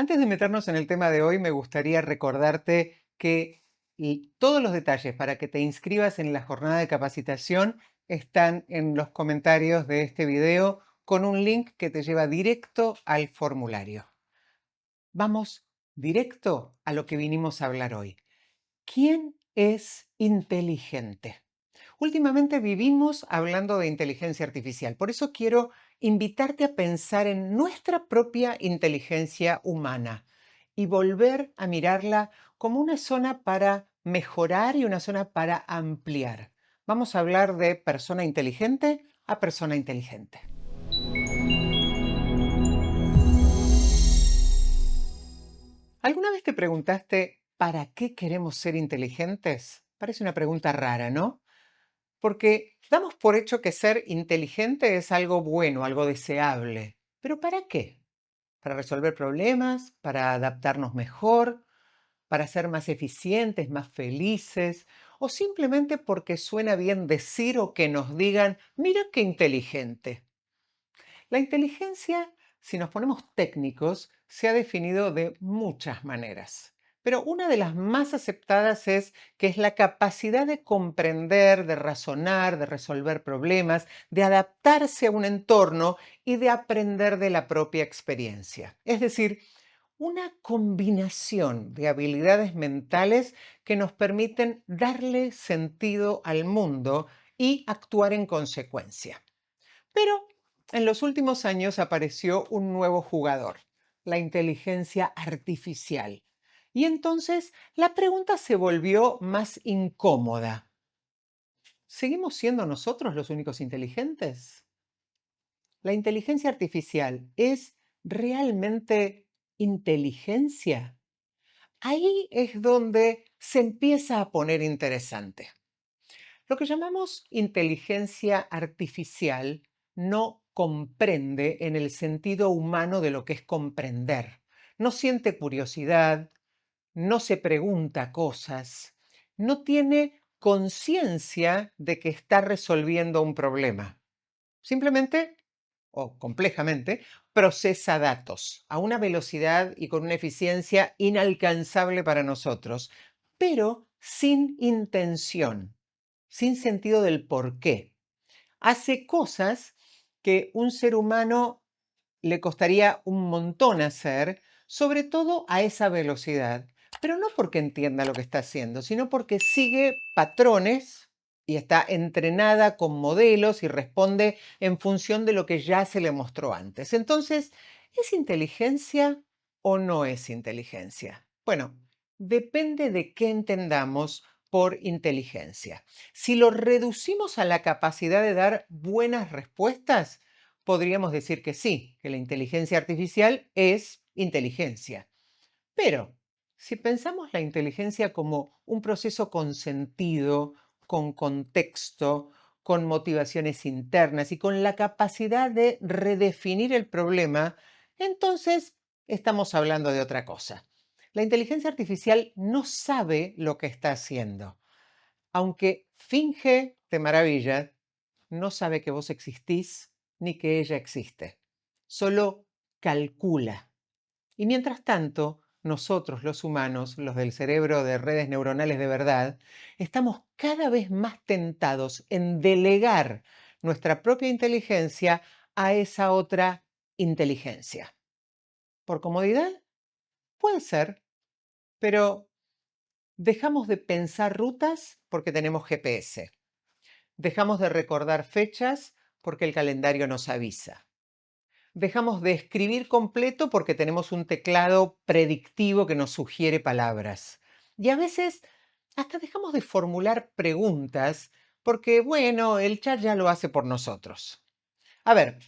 Antes de meternos en el tema de hoy, me gustaría recordarte que todos los detalles para que te inscribas en la jornada de capacitación están en los comentarios de este video con un link que te lleva directo al formulario. Vamos directo a lo que vinimos a hablar hoy. ¿Quién es inteligente? Últimamente vivimos hablando de inteligencia artificial, por eso quiero invitarte a pensar en nuestra propia inteligencia humana y volver a mirarla como una zona para mejorar y una zona para ampliar. Vamos a hablar de persona inteligente a persona inteligente. ¿Alguna vez te preguntaste para qué queremos ser inteligentes? Parece una pregunta rara, ¿no? Porque damos por hecho que ser inteligente es algo bueno, algo deseable. ¿Pero para qué? ¿Para resolver problemas? ¿Para adaptarnos mejor? ¿Para ser más eficientes, más felices? ¿O simplemente porque suena bien decir o que nos digan, mira qué inteligente? La inteligencia, si nos ponemos técnicos, se ha definido de muchas maneras. Pero una de las más aceptadas es que es la capacidad de comprender, de razonar, de resolver problemas, de adaptarse a un entorno y de aprender de la propia experiencia. Es decir, una combinación de habilidades mentales que nos permiten darle sentido al mundo y actuar en consecuencia. Pero en los últimos años apareció un nuevo jugador, la inteligencia artificial. Y entonces la pregunta se volvió más incómoda. ¿Seguimos siendo nosotros los únicos inteligentes? ¿La inteligencia artificial es realmente inteligencia? Ahí es donde se empieza a poner interesante. Lo que llamamos inteligencia artificial no comprende en el sentido humano de lo que es comprender. No siente curiosidad, no se pregunta cosas, no tiene conciencia de que está resolviendo un problema. Simplemente, o complejamente, procesa datos a una velocidad y con una eficiencia inalcanzable para nosotros, pero sin intención, sin sentido del por qué. Hace cosas que un ser humano le costaría un montón hacer, sobre todo a esa velocidad, pero no porque entienda lo que está haciendo, sino porque sigue patrones y está entrenada con modelos y responde en función de lo que ya se le mostró antes. Entonces, ¿es inteligencia o no es inteligencia? Bueno, depende de qué entendamos por inteligencia. Si lo reducimos a la capacidad de dar buenas respuestas, podríamos decir que sí, que la inteligencia artificial es inteligencia. Pero si pensamos la inteligencia como un proceso con sentido, con contexto, con motivaciones internas y con la capacidad de redefinir el problema, entonces estamos hablando de otra cosa. La inteligencia artificial no sabe lo que está haciendo. Aunque finge de maravilla, no sabe que vos existís ni que ella existe. Solo calcula. Y mientras tanto, nosotros los humanos, los del cerebro de redes neuronales de verdad, estamos cada vez más tentados en delegar nuestra propia inteligencia a esa otra inteligencia. ¿Por comodidad? Puede ser, pero dejamos de pensar rutas porque tenemos GPS. Dejamos de recordar fechas porque el calendario nos avisa. Dejamos de escribir completo porque tenemos un teclado predictivo que nos sugiere palabras. Y a veces hasta dejamos de formular preguntas porque, bueno, el chat ya lo hace por nosotros. A ver,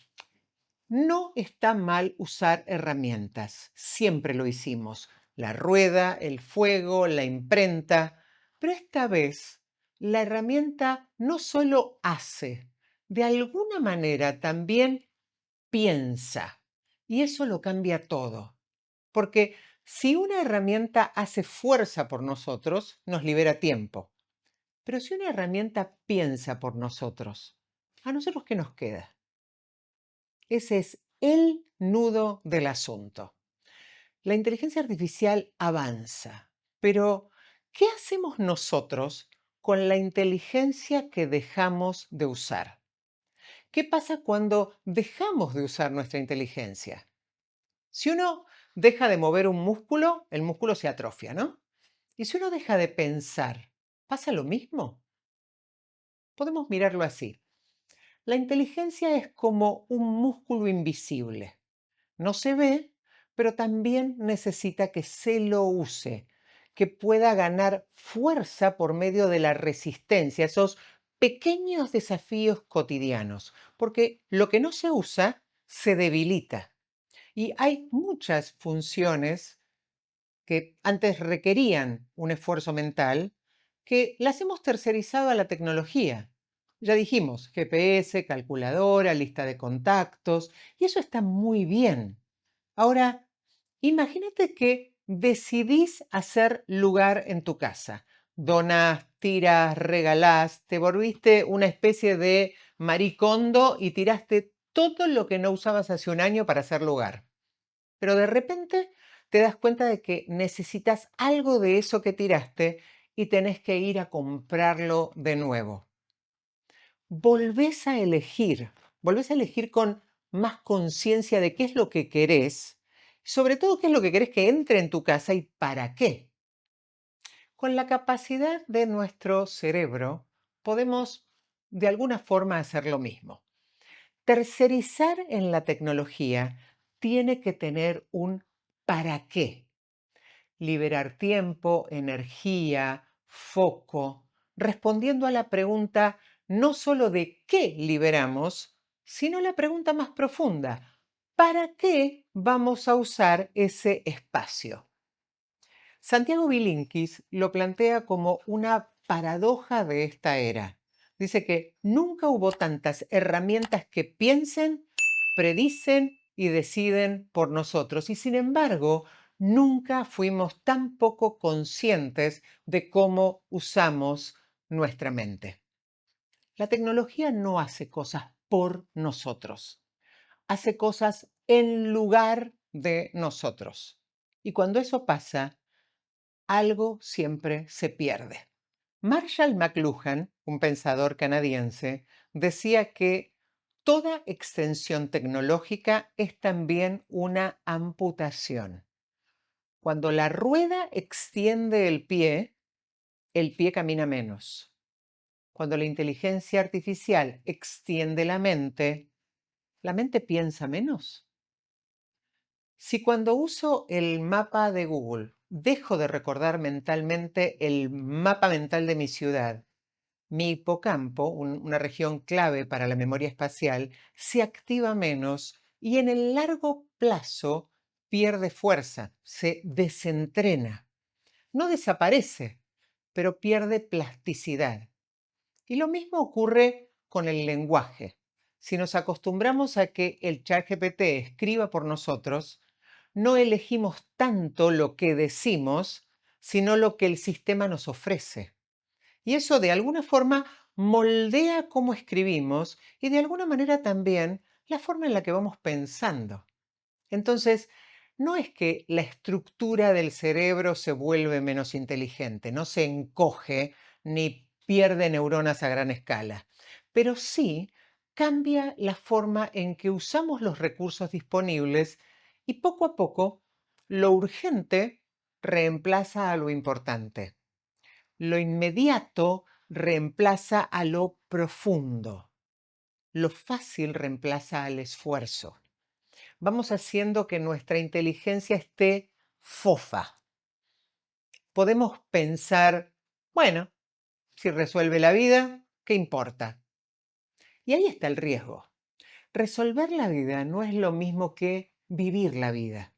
no está mal usar herramientas. Siempre lo hicimos. La rueda, el fuego, la imprenta. Pero esta vez la herramienta no solo hace, de alguna manera también piensa. Y eso lo cambia todo. Porque si una herramienta hace fuerza por nosotros, nos libera tiempo. Pero si una herramienta piensa por nosotros, ¿a nosotros qué nos queda? Ese es el nudo del asunto. La inteligencia artificial avanza, pero ¿qué hacemos nosotros con la inteligencia que dejamos de usar? ¿Qué pasa cuando dejamos de usar nuestra inteligencia? Si uno deja de mover un músculo, el músculo se atrofia, ¿no? Y si uno deja de pensar, ¿pasa lo mismo? Podemos mirarlo así. La inteligencia es como un músculo invisible. No se ve, pero también necesita que se lo use, que pueda ganar fuerza por medio de la resistencia, esos pequeños desafíos cotidianos, porque lo que no se usa se debilita. Y hay muchas funciones que antes requerían un esfuerzo mental, que las hemos tercerizado a la tecnología. Ya dijimos, GPS, calculadora, lista de contactos, y eso está muy bien. Ahora, imagínate que decidís hacer lugar en tu casa. Donás, tirás, regalás, te volviste una especie de maricondo y tiraste todo lo que no usabas hace un año para hacer lugar. Pero de repente te das cuenta de que necesitas algo de eso que tiraste y tenés que ir a comprarlo de nuevo. Volvés a elegir con más conciencia de qué es lo que querés, sobre todo qué es lo que querés que entre en tu casa y para qué. Con la capacidad de nuestro cerebro podemos de alguna forma hacer lo mismo. Tercerizar en la tecnología tiene que tener un para qué. Liberar tiempo, energía, foco, respondiendo a la pregunta no solo de qué liberamos, sino la pregunta más profunda, ¿para qué vamos a usar ese espacio? Santiago Bilinkis lo plantea como una paradoja de esta era. Dice que nunca hubo tantas herramientas que piensen, predicen y deciden por nosotros. Y sin embargo, nunca fuimos tan poco conscientes de cómo usamos nuestra mente. La tecnología no hace cosas por nosotros, hace cosas en lugar de nosotros. Y cuando eso pasa, algo siempre se pierde. Marshall McLuhan, un pensador canadiense, decía que toda extensión tecnológica es también una amputación. Cuando la rueda extiende el pie camina menos. Cuando la inteligencia artificial extiende la mente piensa menos. Si cuando uso el mapa de Google dejo de recordar mentalmente el mapa mental de mi ciudad, mi hipocampo, una región clave para la memoria espacial, se activa menos y en el largo plazo pierde fuerza, se desentrena. No desaparece, pero pierde plasticidad. Y lo mismo ocurre con el lenguaje. Si nos acostumbramos a que el ChatGPT escriba por nosotros, no elegimos tanto lo que decimos, sino lo que el sistema nos ofrece. Y eso de alguna forma moldea cómo escribimos y de alguna manera también la forma en la que vamos pensando. Entonces, no es que la estructura del cerebro se vuelve menos inteligente, no se encoge ni pierde neuronas a gran escala, pero sí cambia la forma en que usamos los recursos disponibles y poco a poco lo urgente reemplaza a lo importante. Lo inmediato reemplaza a lo profundo. Lo fácil reemplaza al esfuerzo. Vamos haciendo que nuestra inteligencia esté fofa. Podemos pensar, bueno, si resuelve la vida, ¿qué importa? Y ahí está el riesgo. Resolver la vida no es lo mismo que vivir la vida.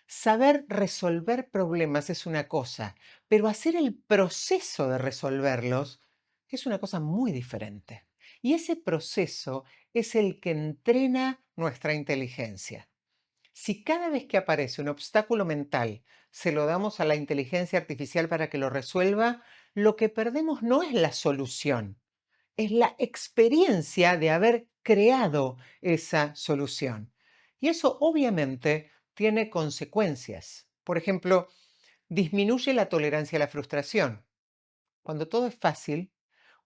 Saber resolver problemas es una cosa, pero hacer el proceso de resolverlos es una cosa muy diferente. Y ese proceso es el que entrena nuestra inteligencia. Si cada vez que aparece un obstáculo mental se lo damos a la inteligencia artificial para que lo resuelva, lo que perdemos no es la solución, es la experiencia de haber creado esa solución. Y eso obviamente tiene consecuencias. Por ejemplo, disminuye la tolerancia a la frustración. Cuando todo es fácil,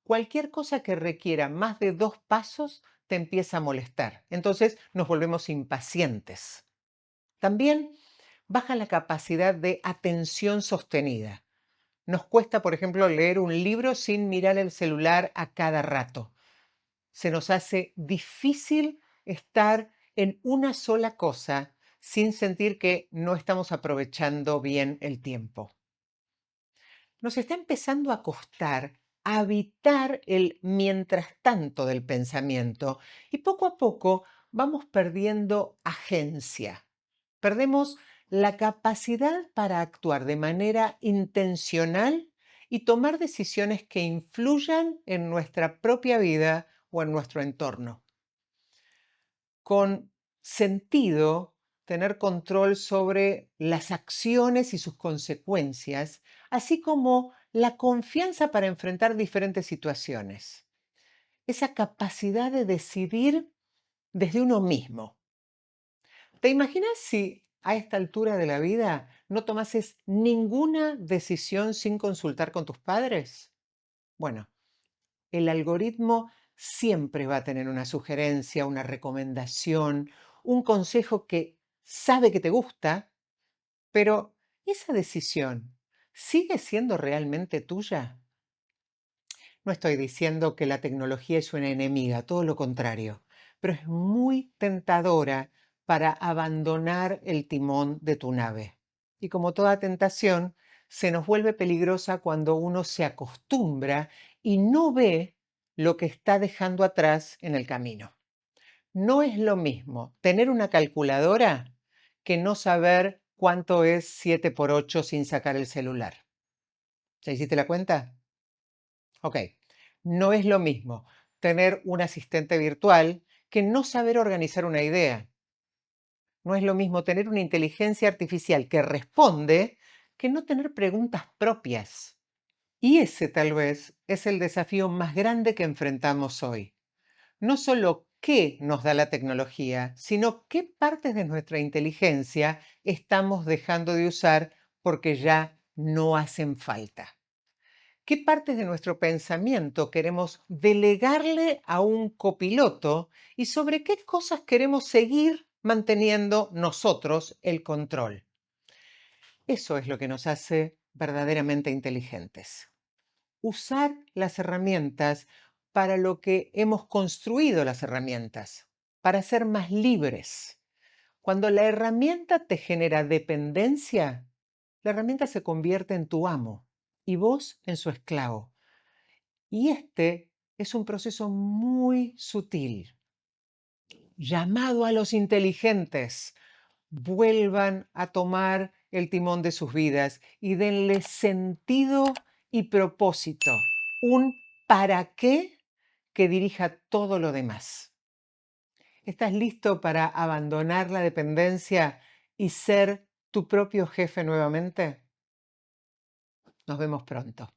cualquier cosa que requiera más de 2 pasos te empieza a molestar. Entonces nos volvemos impacientes. También baja la capacidad de atención sostenida. Nos cuesta, por ejemplo, leer un libro sin mirar el celular a cada rato. Se nos hace difícil estar en una sola cosa sin sentir que no estamos aprovechando bien el tiempo. Nos está empezando a costar habitar el mientras tanto del pensamiento y poco a poco vamos perdiendo agencia. Perdemos la capacidad para actuar de manera intencional y tomar decisiones que influyan en nuestra propia vida o en nuestro entorno. Con sentido, tener control sobre las acciones y sus consecuencias, así como la confianza para enfrentar diferentes situaciones. Esa capacidad de decidir desde uno mismo. ¿Te imaginas si a esta altura de la vida no tomases ninguna decisión sin consultar con tus padres? Bueno, el algoritmo siempre va a tener una sugerencia, una recomendación, un consejo que sabe que te gusta, pero ¿esa decisión sigue siendo realmente tuya? No estoy diciendo que la tecnología es una enemiga, todo lo contrario, pero es muy tentadora para abandonar el timón de tu nave. Y como toda tentación, se nos vuelve peligrosa cuando uno se acostumbra y no ve lo que está dejando atrás en el camino. No es lo mismo tener una calculadora que no saber cuánto es 7 por 8 sin sacar el celular. ¿Ya hiciste la cuenta? Ok, no es lo mismo tener un asistente virtual que no saber organizar una idea. No es lo mismo tener una inteligencia artificial que responde que no tener preguntas propias. Y ese tal vez es el desafío más grande que enfrentamos hoy. No solo qué nos da la tecnología, sino qué partes de nuestra inteligencia estamos dejando de usar porque ya no hacen falta. ¿Qué partes de nuestro pensamiento queremos delegarle a un copiloto y sobre qué cosas queremos seguir manteniendo nosotros el control? Eso es lo que nos hace verdaderamente inteligentes. Usar las herramientas para lo que hemos construido las herramientas, para ser más libres. Cuando la herramienta te genera dependencia, la herramienta se convierte en tu amo y vos en su esclavo. Y este es un proceso muy sutil. Llamado a los inteligentes, vuelvan a tomar el timón de sus vidas y denle sentido y propósito, un para qué que dirija todo lo demás. ¿Estás listo para abandonar la dependencia y ser tu propio jefe nuevamente? Nos vemos pronto.